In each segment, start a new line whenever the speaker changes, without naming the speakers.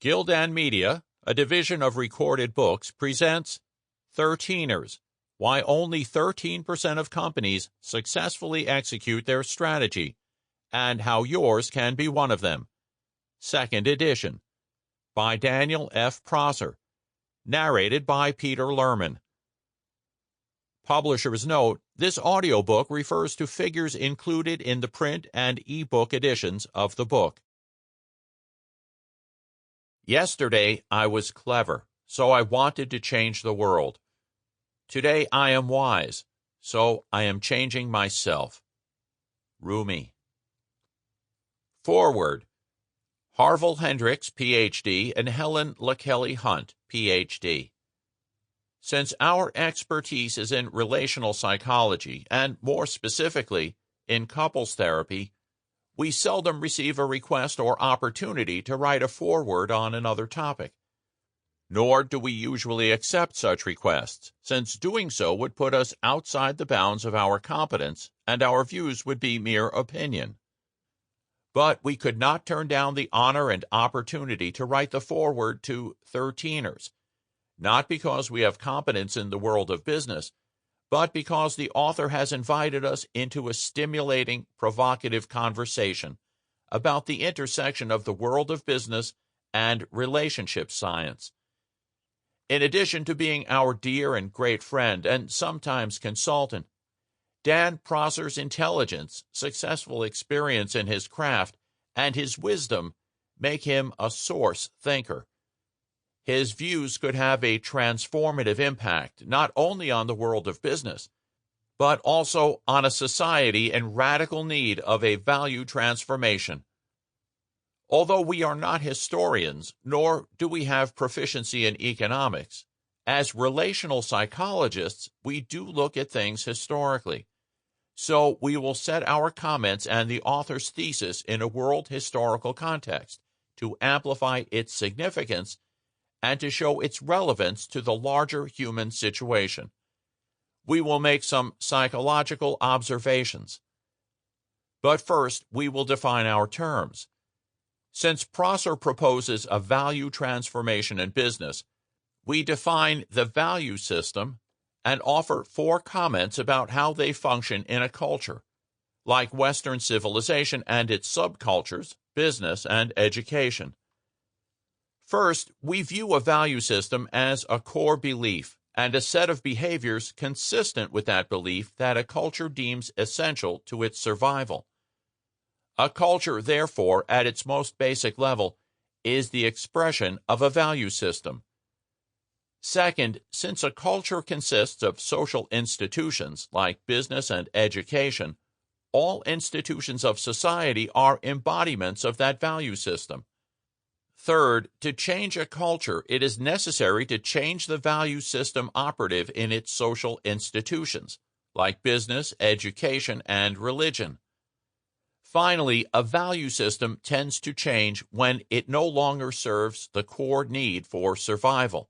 Gildan Media, a division of Recorded Books, presents 13ers, Why Only 13% of Companies Successfully Execute Their Strategy, and How Yours Can Be One of Them. Second edition. By Daniel F. Prosser. Narrated by Peter Lerman. Publisher's note: this audiobook refers to figures included in the print and e-book editions of the book. Yesterday I was clever, so I wanted to change the world. Today I am wise, so I am changing myself. Rumi. Forward. Harville Hendricks, Ph.D., and Helen LaKelly Hunt, Ph.D. Since our expertise is in relational psychology, and more specifically, in couples therapy, we seldom receive a request or opportunity to write a foreword on another topic. Nor do we usually accept such requests, since doing so would put us outside the bounds of our competence, and our views would be mere opinion. But we could not turn down the honor and opportunity to write the foreword to 13ers, not because we have competence in the world of business, but because the author has invited us into a stimulating, provocative conversation about the intersection of the world of business and relationship science. In addition to being our dear and great friend and sometimes consultant, Dan Prosser's intelligence, successful experience in his craft, and his wisdom make him a source thinker. His views could have a transformative impact not only on the world of business, but also on a society in radical need of a value transformation. Although we are not historians, nor do we have proficiency in economics, as relational psychologists, we do look at things historically. So we will set our comments and the author's thesis in a world historical context to amplify its significance and to show its relevance to the larger human situation. We will make some psychological observations. But first, we will define our terms. Since Prosser proposes a value transformation in business, we define the value system and offer 4 comments about how they function in a culture, like Western civilization and its subcultures, business, and education. First, we view a value system as a core belief and a set of behaviors consistent with that belief that a culture deems essential to its survival. A culture, therefore, at its most basic level, is the expression of a value system. Second, since a culture consists of social institutions like business and education, all institutions of society are embodiments of that value system. Third, to change a culture, it is necessary to change the value system operative in its social institutions, like business, education, and religion. Finally, a value system tends to change when it no longer serves the core need for survival.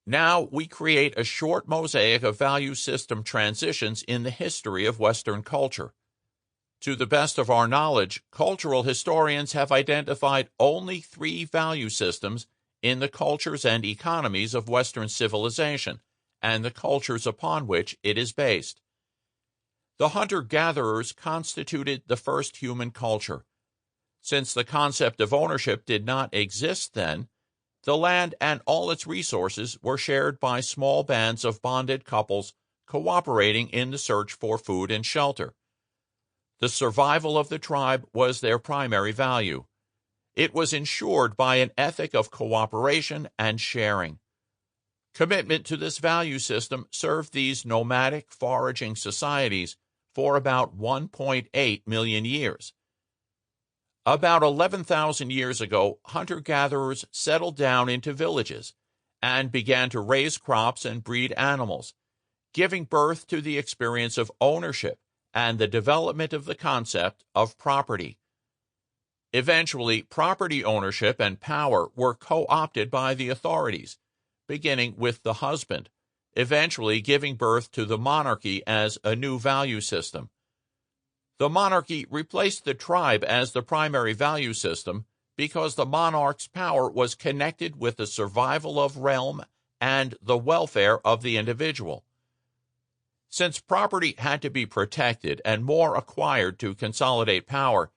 Now we create a short mosaic of value system transitions in the history of Western culture. To the best of our knowledge, cultural historians have identified only 3 value systems in the cultures and economies of Western civilization and the cultures upon which it is based. The hunter-gatherers constituted the first human culture. Since the concept of ownership did not exist then, the land and all its resources were shared by small bands of bonded couples cooperating in the search for food and shelter. The survival of the tribe was their primary value. It was ensured by an ethic of cooperation and sharing. Commitment to this value system served these nomadic foraging societies for about 1.8 million years. About 11,000 years ago, hunter-gatherers settled down into villages and began to raise crops and breed animals, giving birth to the experience of ownership and the development of the concept of property. Eventually, property ownership and power were co-opted by the authorities, beginning with the husband, eventually giving birth to the monarchy as a new value system. The monarchy replaced the tribe as the primary value system because the monarch's power was connected with the survival of realm and the welfare of the individual. Since property had to be protected and more acquired to consolidate power,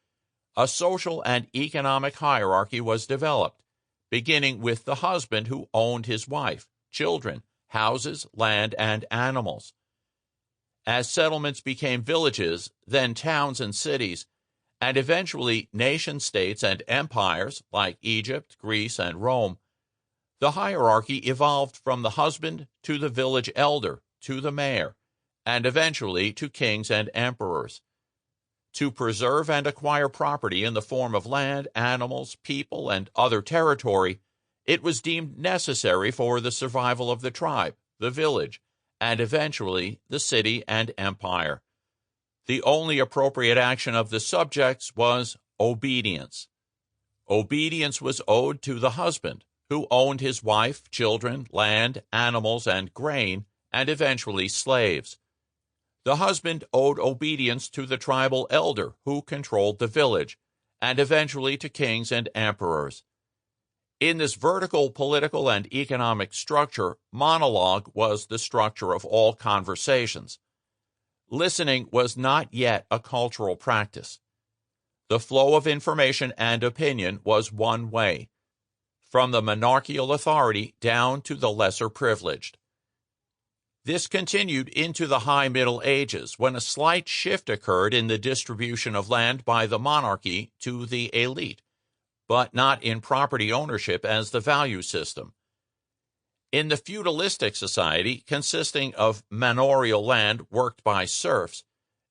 a social and economic hierarchy was developed, beginning with the husband who owned his wife, children, houses, land, and animals. As settlements became villages, then towns and cities, and eventually nation-states and empires like Egypt, Greece, and Rome, the hierarchy evolved from the husband to the village elder to the mayor, and eventually to kings and emperors. To preserve and acquire property in the form of land, animals, people, and other territory, it was deemed necessary for the survival of the tribe, the village, and eventually the city and empire. The only appropriate action of the subjects was obedience. Obedience was owed to the husband, who owned his wife, children, land, animals, and grain, and eventually slaves. The husband owed obedience to the tribal elder, who controlled the village, and eventually to kings and emperors. In this vertical political and economic structure, monologue was the structure of all conversations. Listening was not yet a cultural practice. The flow of information and opinion was one way, from the monarchical authority down to the lesser privileged. This continued into the High Middle Ages, when a slight shift occurred in the distribution of land by the monarchy to the elite, but not in property ownership as the value system. In the feudalistic society, consisting of manorial land worked by serfs,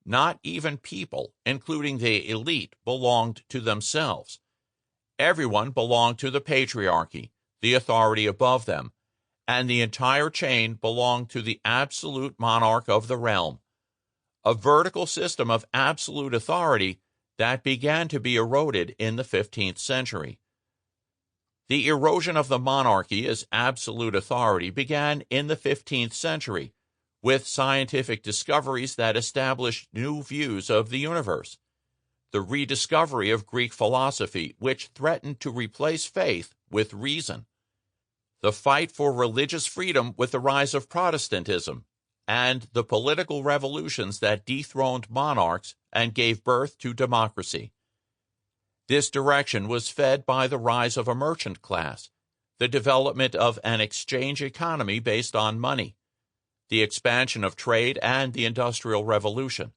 not even people, including the elite, belonged to themselves. Everyone belonged to the patriarchy, the authority above them, and the entire chain belonged to the absolute monarch of the realm, a vertical system of absolute authority that began to be eroded in the 15th century. The erosion of the monarchy as absolute authority began in the 15th century, with scientific discoveries that established new views of the universe, the rediscovery of Greek philosophy, which threatened to replace faith with reason, the fight for religious freedom with the rise of Protestantism, and the political revolutions that dethroned monarchs and gave birth to democracy. This direction was fed by the rise of a merchant class, the development of an exchange economy based on money, the expansion of trade, and the Industrial Revolution.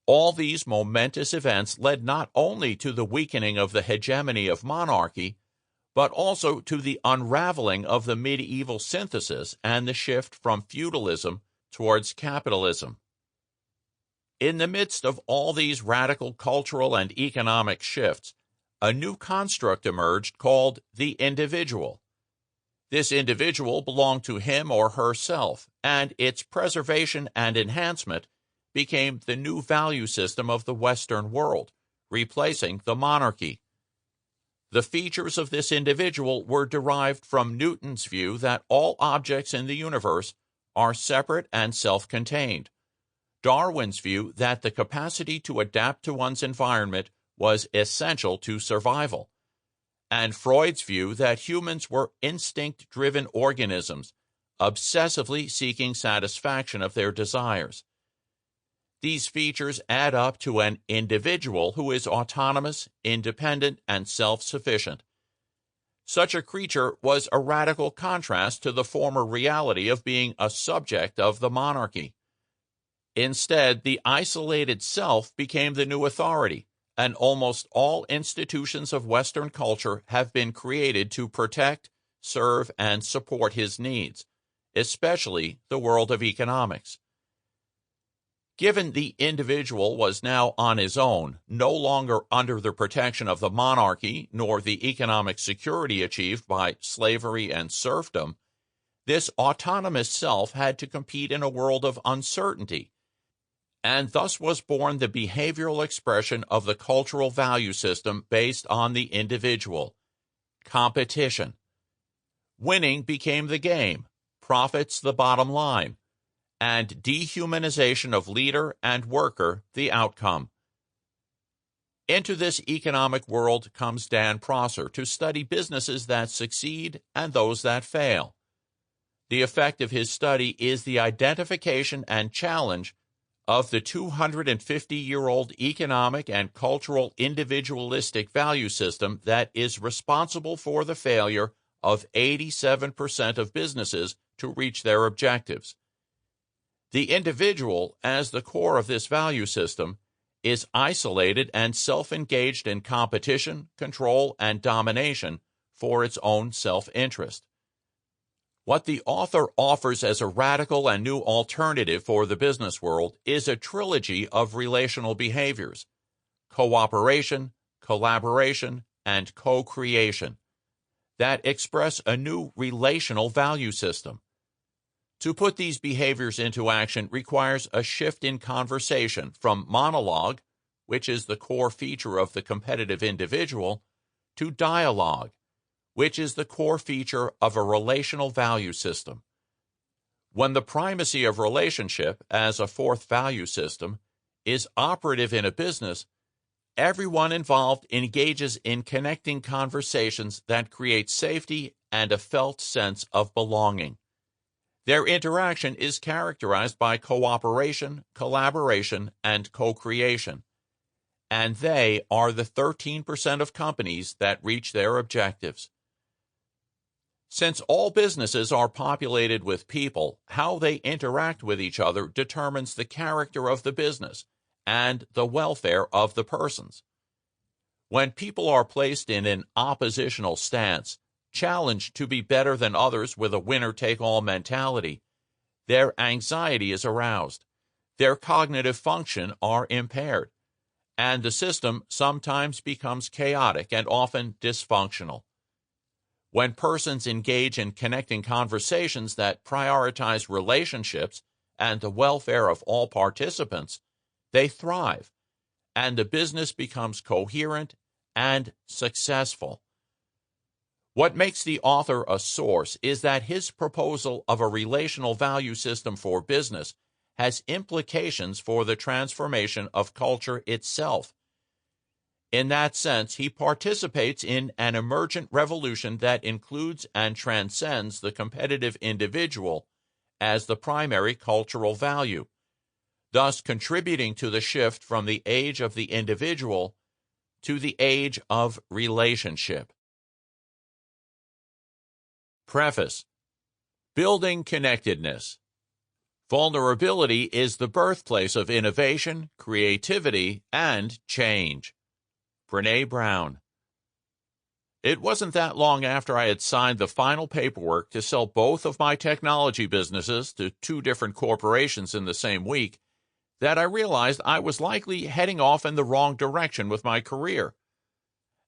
All these momentous events led not only to the weakening of the hegemony of monarchy, but also to the unraveling of the medieval synthesis and the shift from feudalism towards capitalism. In the midst of all these radical cultural and economic shifts, a new construct emerged called the individual. This individual belonged to him or herself, and its preservation and enhancement became the new value system of the Western world, replacing the monarchy. The features of this individual were derived from Newton's view that all objects in the universe are separate and self-contained, Darwin's view that the capacity to adapt to one's environment was essential to survival, and Freud's view that humans were instinct-driven organisms, obsessively seeking satisfaction of their desires. These features add up to an individual who is autonomous, independent, and self-sufficient. Such a creature was a radical contrast to the former reality of being a subject of the monarchy. Instead, the isolated self became the new authority, and almost all institutions of Western culture have been created to protect, serve, and support his needs, especially the world of economics. Given the individual was now on his own, no longer under the protection of the monarchy nor the economic security achieved by slavery and serfdom, this autonomous self had to compete in a world of uncertainty, and thus was born the behavioral expression of the cultural value system based on the individual: competition. Winning became the game, profits the bottom line, and dehumanization of leader and worker the outcome. Into this economic world comes Dan Prosser to study businesses that succeed and those that fail. The effect of his study is the identification and challenge of the 250-year-old economic and cultural individualistic value system that is responsible for the failure of 87% of businesses to reach their objectives. The individual, as the core of this value system, is isolated and self-engaged in competition, control, and domination for its own self-interest. What the author offers as a radical and new alternative for the business world is a trilogy of relational behaviors: cooperation, collaboration, and co-creation that express a new relational value system. To put these behaviors into action requires a shift in conversation from monologue, which is the core feature of the competitive individual, to dialogue, which is the core feature of a relational value system. When the primacy of relationship as a fourth value system is operative in a business, everyone involved engages in connecting conversations that create safety and a felt sense of belonging. Their interaction is characterized by cooperation, collaboration, and co-creation, and they are the 13% of companies that reach their objectives. Since all businesses are populated with people, how they interact with each other determines the character of the business and the welfare of the persons. When people are placed in an oppositional stance, challenged to be better than others with a winner-take-all mentality, their anxiety is aroused, their cognitive function are impaired, and the system sometimes becomes chaotic and often dysfunctional. When persons engage in connecting conversations that prioritize relationships and the welfare of all participants, they thrive, and the business becomes coherent and successful. What makes the author a source is that his proposal of a relational value system for business has implications for the transformation of culture itself. In that sense, he participates in an emergent revolution that includes and transcends the competitive individual as the primary cultural value, thus contributing to the shift from the age of the individual to the age of relationship. Preface. Building connectedness. Vulnerability is the birthplace of innovation, creativity, and change. Brené Brown. It wasn't that long after I had signed the final paperwork to sell both of my technology businesses to two different corporations in the same week that I realized I was likely heading off in the wrong direction with my career.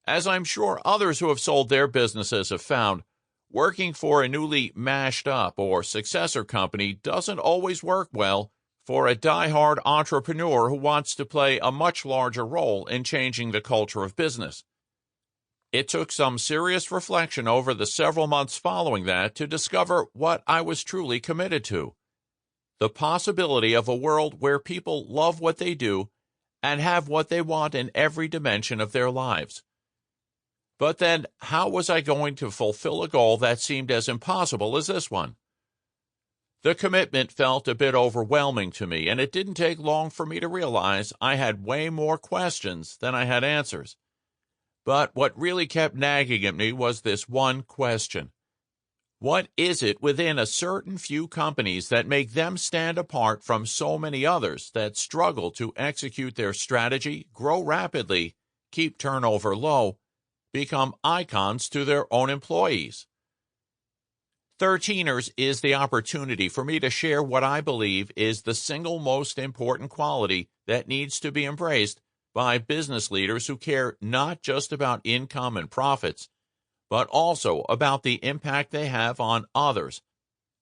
As I'm sure others who have sold their businesses have found, working for a newly mashed up or successor company doesn't always work well for a die-hard entrepreneur who wants to play a much larger role in changing the culture of business. It took some serious reflection over the several months following that to discover what I was truly committed to: the possibility of a world where people love what they do and have what they want in every dimension of their lives. But then, how was I going to fulfill a goal that seemed as impossible as this one? The commitment felt a bit overwhelming to me, and it didn't take long for me to realize I had way more questions than I had answers. But what really kept nagging at me was this one question: what is it within a certain few companies that make them stand apart from so many others that struggle to execute their strategy, grow rapidly, keep turnover low, become icons to their own employees? 13ers is the opportunity for me to share what I believe is the single most important quality that needs to be embraced by business leaders who care not just about income and profits, but also about the impact they have on others,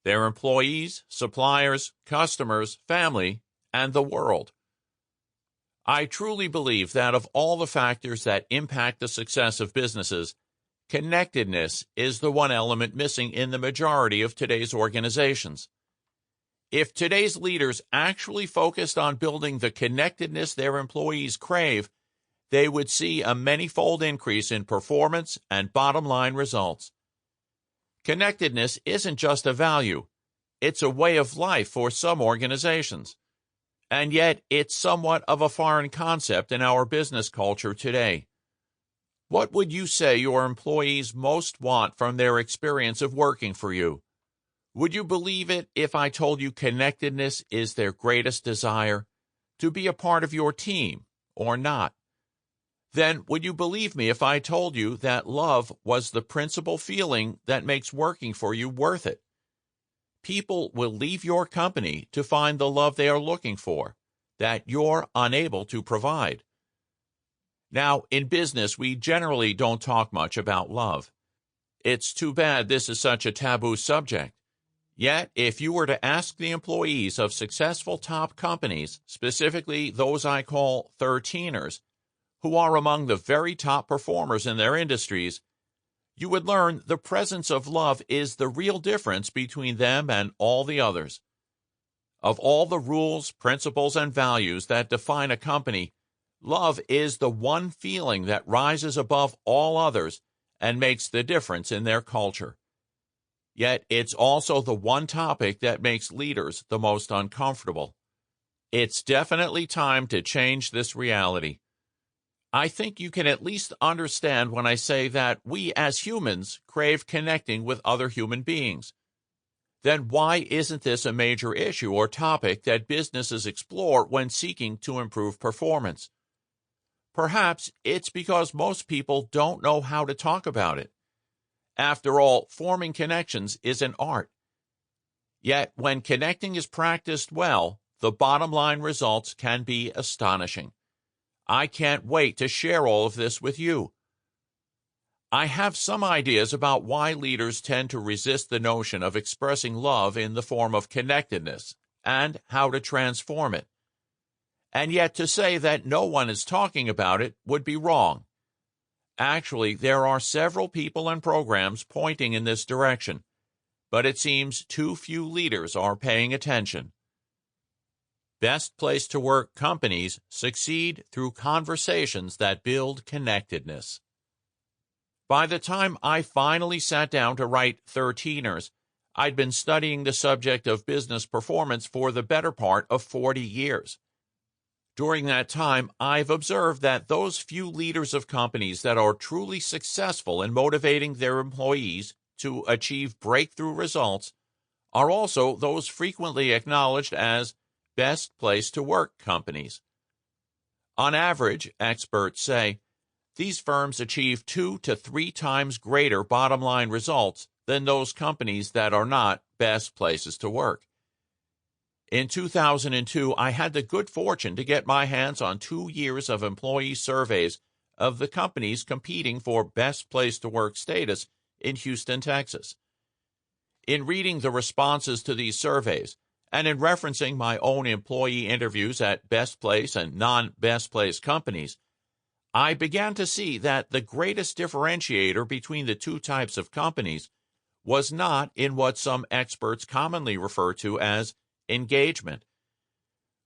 their employees, suppliers, customers, family, and the world. I truly believe that of all the factors that impact the success of businesses, connectedness is the one element missing in the majority of today's organizations. If today's leaders actually focused on building the connectedness their employees crave, they would see a many-fold increase in performance and bottom-line results. Connectedness isn't just a value, it's a way of life for some organizations. And yet, it's somewhat of a foreign concept in our business culture today. What would you say your employees most want from their experience of working for you? Would you believe it if I told you connectedness is their greatest desire? To be a part of your team, or not? Then would you believe me if I told you that love was the principal feeling that makes working for you worth it? People will leave your company to find the love they are looking for, that you're unable to provide. Now, in business, we generally don't talk much about love. It's too bad this is such a taboo subject. Yet, if you were to ask the employees of successful top companies, specifically those I call 13ers, who are among the very top performers in their industries, you would learn the presence of love is the real difference between them and all the others. Of all the rules, principles, and values that define a company, love is the one feeling that rises above all others and makes the difference in their culture. Yet it's also the one topic that makes leaders the most uncomfortable. It's definitely time to change this reality. I think you can at least understand when I say that we as humans crave connecting with other human beings. Then why isn't this a major issue or topic that businesses explore when seeking to improve performance? Perhaps it's because most people don't know how to talk about it. After all, forming connections is an art. Yet, when connecting is practiced well, the bottom line results can be astonishing. I can't wait to share all of this with you. I have some ideas about why leaders tend to resist the notion of expressing love in the form of connectedness and how to transform it. And yet to say that no one is talking about it would be wrong. Actually, there are several people and programs pointing in this direction, but it seems too few leaders are paying attention. Best place to work companies succeed through conversations that build connectedness. By the time I finally sat down to write 13ers, I'd been studying the subject of business performance for the better part of 40 years. During that time, I've observed that those few leaders of companies that are truly successful in motivating their employees to achieve breakthrough results are also those frequently acknowledged as best place to work companies. On average, experts say, these firms achieve 2 to 3 times greater bottom-line results than those companies that are not best places to work. In 2002, I had the good fortune to get my hands on 2 years of employee surveys of the companies competing for best place to work status in Houston, Texas. In reading the responses to these surveys, and in referencing my own employee interviews at best place and non-best place companies, I began to see that the greatest differentiator between the two types of companies was not in what some experts commonly refer to as engagement.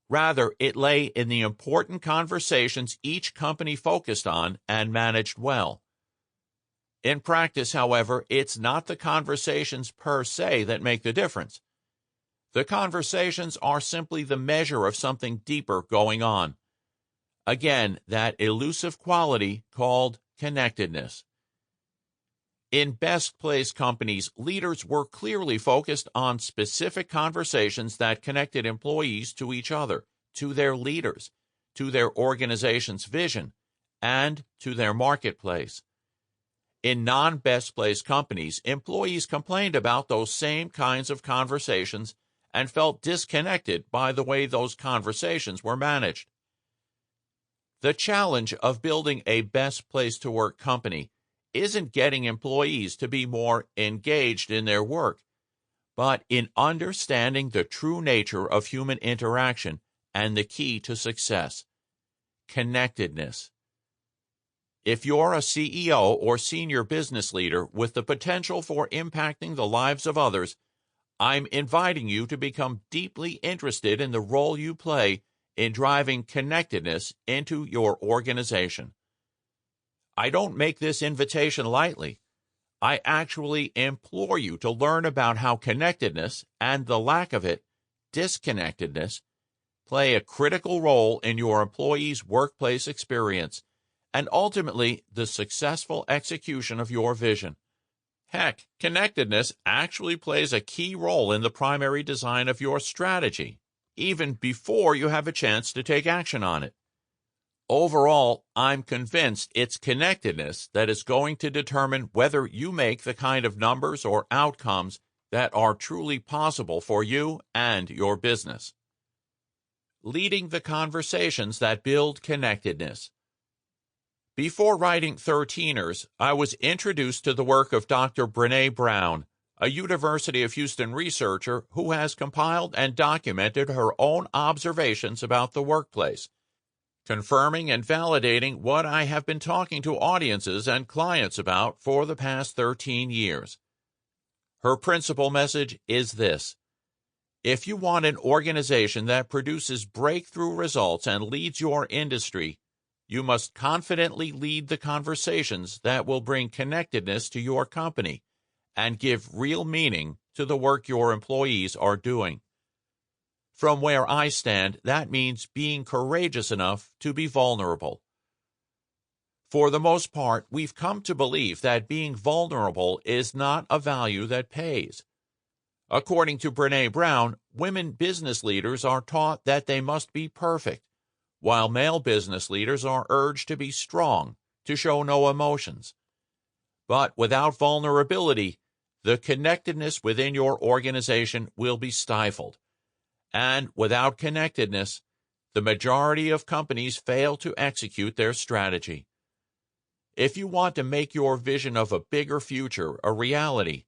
Rather, it lay in the important conversations each company focused on and managed well. In practice, however, it's not the conversations per se that make the difference. The conversations are simply the measure of something deeper going on. Again, that elusive quality called connectedness. In best place companies, leaders were clearly focused on specific conversations that connected employees to each other, to their leaders, to their organization's vision, and to their marketplace. In non-best place companies, employees complained about those same kinds of conversations and felt disconnected by the way those conversations were managed. The challenge of building a best place to work company isn't getting employees to be more engaged in their work, but in understanding the true nature of human interaction and the key to success: connectedness. If you're a CEO or senior business leader with the potential for impacting the lives of others, I'm inviting you to become deeply interested in the role you play in driving connectedness into your organization. I don't make this invitation lightly. I actually implore you to learn about how connectedness and the lack of it, disconnectedness, play a critical role in your employees' workplace experience and ultimately the successful execution of your vision. Heck, connectedness actually plays a key role in the primary design of your strategy, even before you have a chance to take action on it. Overall, I'm convinced it's connectedness that is going to determine whether you make the kind of numbers or outcomes that are truly possible for you and your business. Leading the conversations that build connectedness. Before writing 13ers, I was introduced to the work of Dr. Brené Brown, a University of Houston researcher who has compiled and documented her own observations about the workplace, confirming and validating what I have been talking to audiences and clients about for the past 13 years. Her principal message is this: if you want an organization that produces breakthrough results and leads your industry, you must confidently lead the conversations that will bring connectedness to your company and give real meaning to the work your employees are doing. From where I stand, that means being courageous enough to be vulnerable. For the most part, we've come to believe that being vulnerable is not a value that pays. According to Brené Brown, women business leaders are taught that they must be perfect, while male business leaders are urged to be strong, to show no emotions. But without vulnerability, the connectedness within your organization will be stifled. And without connectedness, the majority of companies fail to execute their strategy. If you want to make your vision of a bigger future a reality,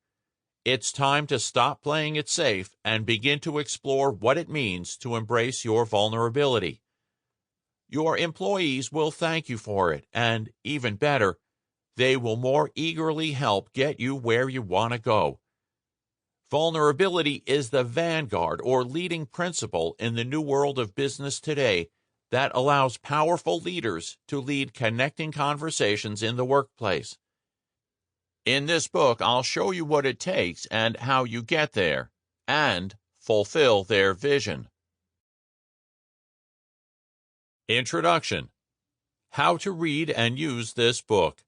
it's time to stop playing it safe and begin to explore what it means to embrace your vulnerability. Your employees will thank you for it, and even better, they will more eagerly help get you where you want to go. Vulnerability is the vanguard or leading principle in the new world of business today that allows powerful leaders to lead connecting conversations in the workplace. In this book, I'll show you what it takes and how you get there, and fulfill their vision. Introduction. How to read and use this book.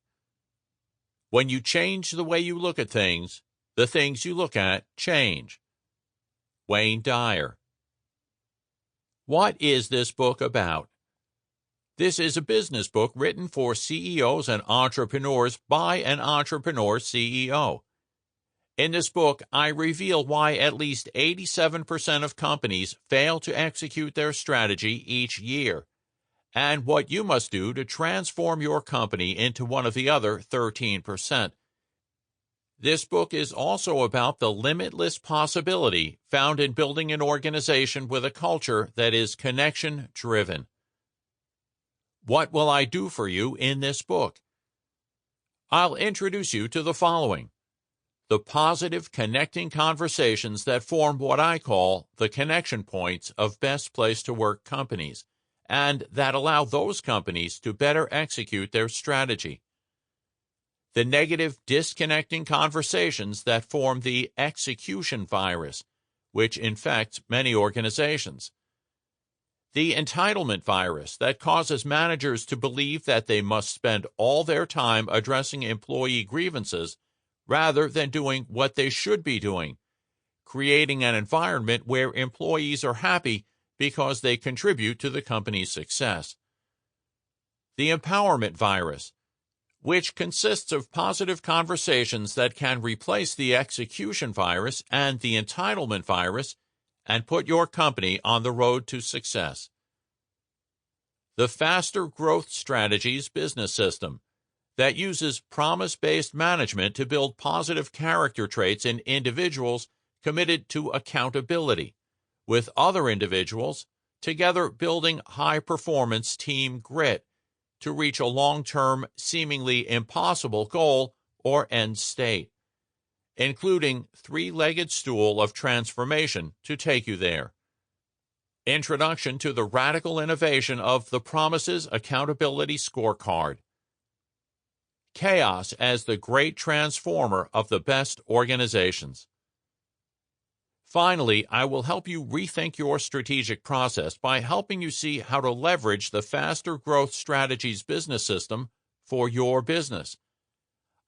When you change the way you look at things, the things you look at change. Wayne Dyer. What is this book about? This is a business book written for CEOs and entrepreneurs by an entrepreneur CEO. In this book, I reveal why at least 87% of companies fail to execute their strategy each year, and what you must do to transform your company into one of the other 13%. This book is also about the limitless possibility found in building an organization with a culture that is connection-driven. What will I do for you in this book? I'll introduce you to the following: the positive connecting conversations that form what I call the connection points of best place to work companies, and that allow those companies to better execute their strategy. The negative disconnecting conversations that form the execution virus, which infects many organizations. The entitlement virus that causes managers to believe that they must spend all their time addressing employee grievances rather than doing what they should be doing, creating an environment where employees are happy because they contribute to the company's success. The empowerment virus, which consists of positive conversations that can replace the execution virus and the entitlement virus and put your company on the road to success. The faster growth strategies business system that uses promise-based management to build positive character traits in individuals committed to accountability, with other individuals together building high-performance team grit to reach a long-term, seemingly impossible goal or end state, including three-legged stool of transformation to take you there. Introduction to the Radical Innovation of the Promises Accountability Scorecard. Chaos as the Great Transformer of the Best Organizations. Finally, I will help you rethink your strategic process by helping you see how to leverage the Faster Growth Strategies business system for your business.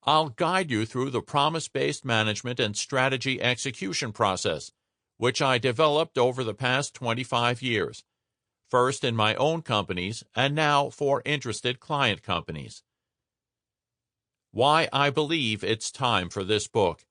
I'll guide you through the promise-based management and strategy execution process, which I developed over the past 25 years, first in my own companies and now for interested client companies. Why I believe it's time for this book.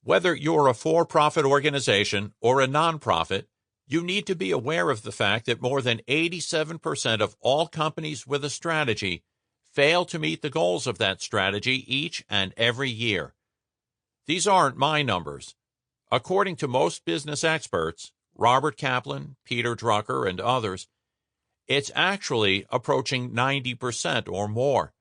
Whether you're a for-profit organization or a nonprofit, you need to be aware of the fact that more than 87% of all companies with a strategy fail to meet the goals of that strategy each and every year. These aren't my numbers. According to most business experts, Robert Kaplan, Peter Drucker, and others, it's actually approaching 90% or more.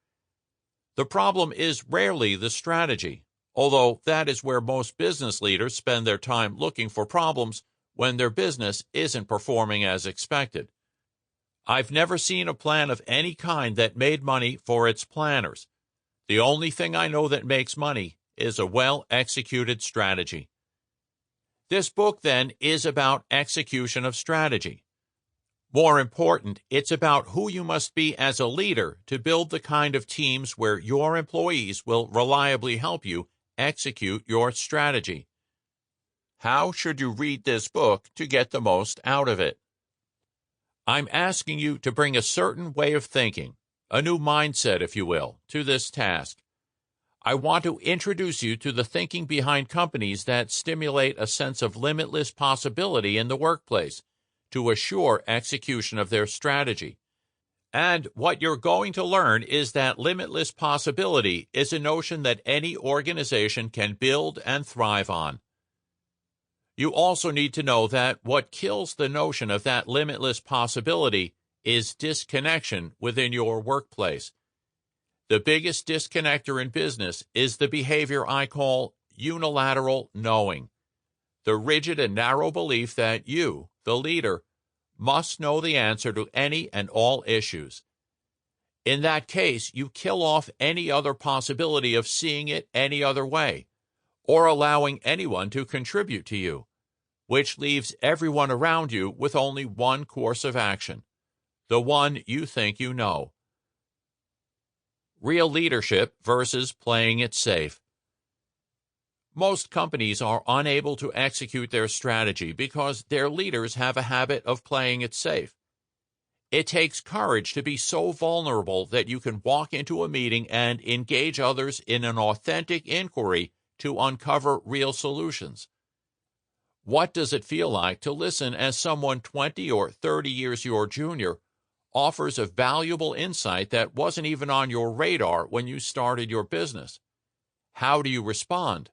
The problem is rarely the strategy, although that is where most business leaders spend their time looking for problems when their business isn't performing as expected. I've never seen a plan of any kind that made money for its planners. The only thing I know that makes money is a well-executed strategy. This book, then, is about execution of strategy. More important, it's about who you must be as a leader to build the kind of teams where your employees will reliably help you execute your strategy. How should you read this book to get the most out of it? I'm asking you to bring a certain way of thinking, a new mindset, if you will, to this task. I want to introduce you to the thinking behind companies that stimulate a sense of limitless possibility in the workplace to assure execution of their strategy. And what you're going to learn is that limitless possibility is a notion that any organization can build and thrive on. You also need to know that what kills the notion of that limitless possibility is disconnection within your workplace. The biggest disconnector in business is the behavior I call unilateral knowing, the rigid and narrow belief that you, the leader, must know the answer to any and all issues. In that case, you kill off any other possibility of seeing it any other way, or allowing anyone to contribute to you, which leaves everyone around you with only one course of action, the one you think you know. Real leadership versus playing it safe. Most companies are unable to execute their strategy because their leaders have a habit of playing it safe. It takes courage to be so vulnerable that you can walk into a meeting and engage others in an authentic inquiry to uncover real solutions. What does it feel like to listen as someone 20 or 30 years your junior offers a valuable insight that wasn't even on your radar when you started your business? How do you respond?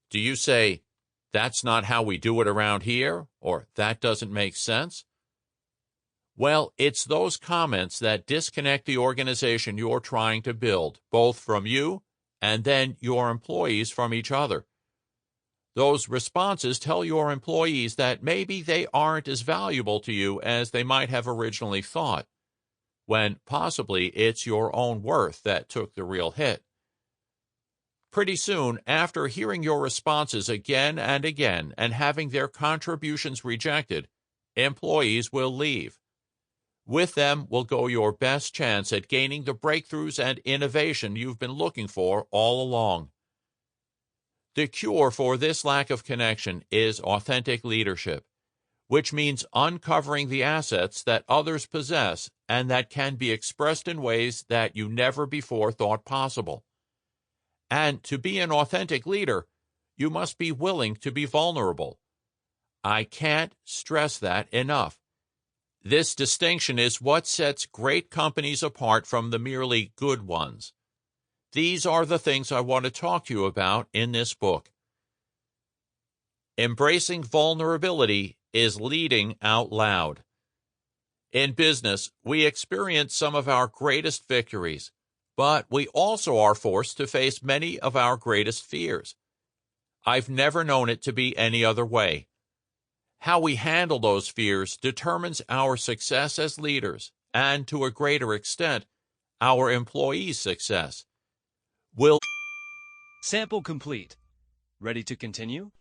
Do you say, "That's not how we do it around here," or "That doesn't make sense"? Well, it's those comments that disconnect the organization you're trying to build, both from you and then your employees from each other. Those responses tell your employees that maybe they aren't as valuable to you as they might have originally thought, when possibly it's your own worth that took the real hit. Pretty soon, after hearing your responses again and again and having their contributions rejected, employees will leave. With them will go your best chance at gaining the breakthroughs and innovation you've been looking for all along. The cure for this lack of connection is authentic leadership, which means uncovering the assets that others possess and that can be expressed in ways that you never before thought possible. And to be an authentic leader, you must be willing to be vulnerable. I can't stress that enough. This distinction is what sets great companies apart from the merely good ones. These are the things I want to talk to you about in this book. Embracing vulnerability is leading out loud. In business, we experience some of our greatest victories, but we also are forced to face many of our greatest fears. I've never known it to be any other way. How we handle those fears determines our success as leaders and, to a greater extent, our employees' success.
Sample complete. Ready to continue?